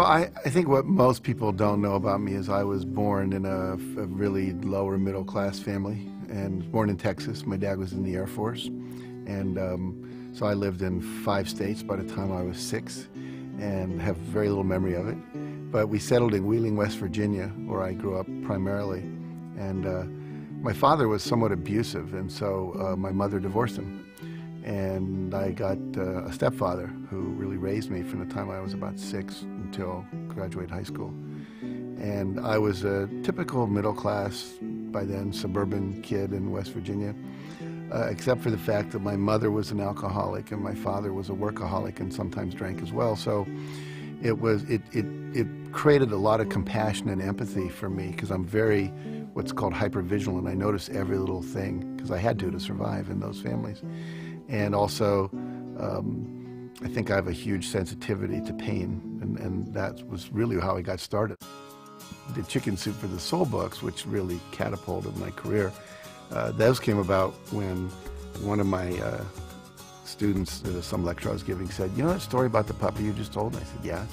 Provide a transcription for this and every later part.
I think what most people don't know about me is I was born in a really lower middle class family, and born in Texas. My dad was in the Air Force, and so I lived in 5 states by the time I was 6 and have very little memory of it. But we settled in Wheeling, West Virginia, where I grew up primarily. And my father was somewhat abusive, and so my mother divorced him. And I got a stepfather who really raised me from the time I was about 6 until graduate high school. And I was a typical middle class, by then, suburban kid in West Virginia, except for the fact that my mother was an alcoholic and my father was a workaholic and sometimes drank as well. So it created a lot of compassion and empathy for me, because I'm very what's called hypervigilant. I notice every little thing because I had to survive in those families. And also, I think I have a huge sensitivity to pain, and that was really how I got started. The Chicken Soup for the Soul books, which really catapulted my career, those came about when one of my students at some lecture I was giving said, "You know that story about the puppy you just told?" And I said, "Yeah."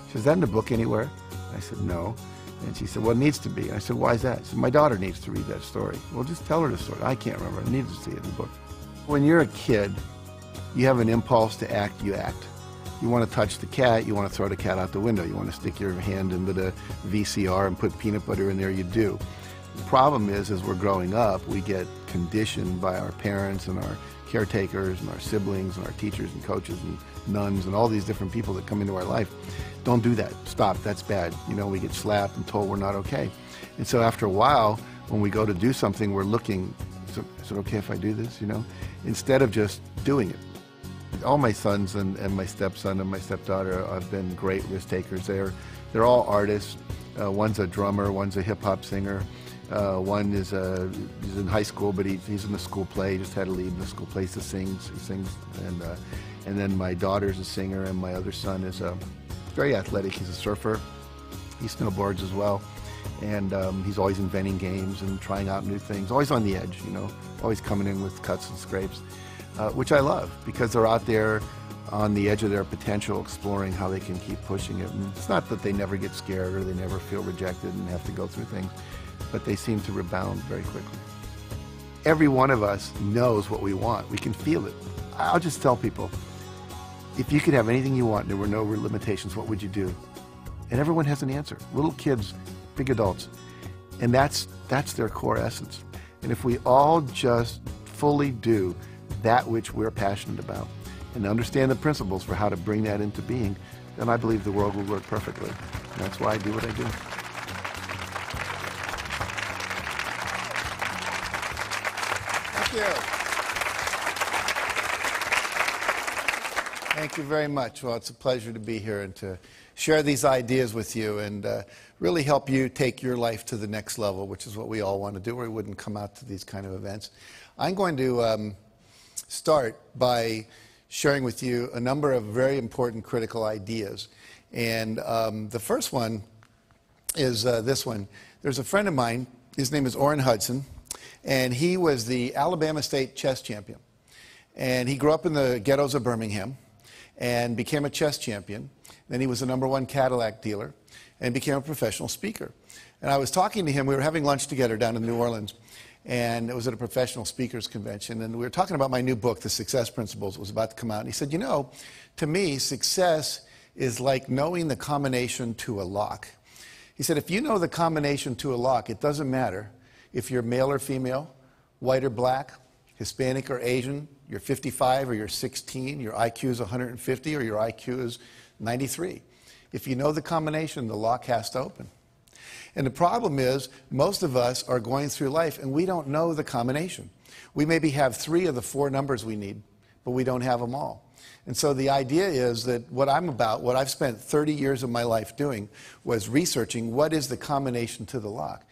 She said, "Is that in the book anywhere?" I said, "No." And she said, "Well, it needs to be." And I said, "Why is that?" She said, "My daughter needs to read that story." "Well, just tell her the story." "I can't remember. I need to see it in the book." When you're a kid, you have an impulse to act, you act. You want to touch the cat, you want to throw the cat out the window. You want to stick your hand into the VCR and put peanut butter in there, you do. The problem is, as we're growing up, we get conditioned by our parents and our caretakers and our siblings and our teachers and coaches and nuns and all these different people that come into our life. Don't do that. Stop. That's bad. You know, we get slapped and told we're not okay. And so after a while, when we go to do something, we're looking, is it okay if I do this, you know, instead of just doing it. All my sons and my stepson and my stepdaughter have been great risk takers. They're all artists. One's a drummer, one's a hip-hop singer. One is he's in high school, but he's in the school play. He just had to leave the school play. He sings, and then my daughter's a singer, and my other son is very athletic. He's a surfer. He snowboards as well, and he's always inventing games and trying out new things. Always on the edge, you know, always coming in with cuts and scrapes, which I love, because they're out there on the edge of their potential, exploring how they can keep pushing it. And it's not that they never get scared or they never feel rejected and have to go through things, but they seem to rebound very quickly. Every one of us knows what we want. We can feel it. I'll just tell people, if you could have anything you want and there were no limitations, what would you do? And everyone has an answer. Little kids, big adults. And that's their core essence. And if we all just fully do that which we're passionate about and understand the principles for how to bring that into being, then I believe the world will work perfectly. And that's why I do what I do. Thank you. Thank you very much. Well, it's a pleasure to be here and to share these ideas with you and really help you take your life to the next level, which is what we all want to do, or we wouldn't come out to these kind of events. I'm going to start by sharing with you a number of very important critical ideas. And the first one is this one. There's a friend of mine, his name is Orrin Hudson, and he was the Alabama State chess champion. And he grew up in the ghettos of Birmingham and became a chess champion. Then he was the #1 Cadillac dealer and became a professional speaker. And I was talking to him, we were having lunch together down in New Orleans, and it was at a professional speakers convention, and we were talking about my new book, The Success Principles. It was about to come out, and he said, "You know, to me, success is like knowing the combination to a lock." He said, if you know the combination to a lock, it doesn't matter if you're male or female, white or black, Hispanic or Asian, you're 55 or you're 16, your IQ is 150 or your IQ is 93. If you know the combination, the lock has to open. And the problem is, most of us are going through life and we don't know the combination. We maybe have 3 of the 4 numbers we need, but we don't have them all. And so the idea is that what I'm about, what I've spent 30 years of my life doing, was researching what is the combination to the lock.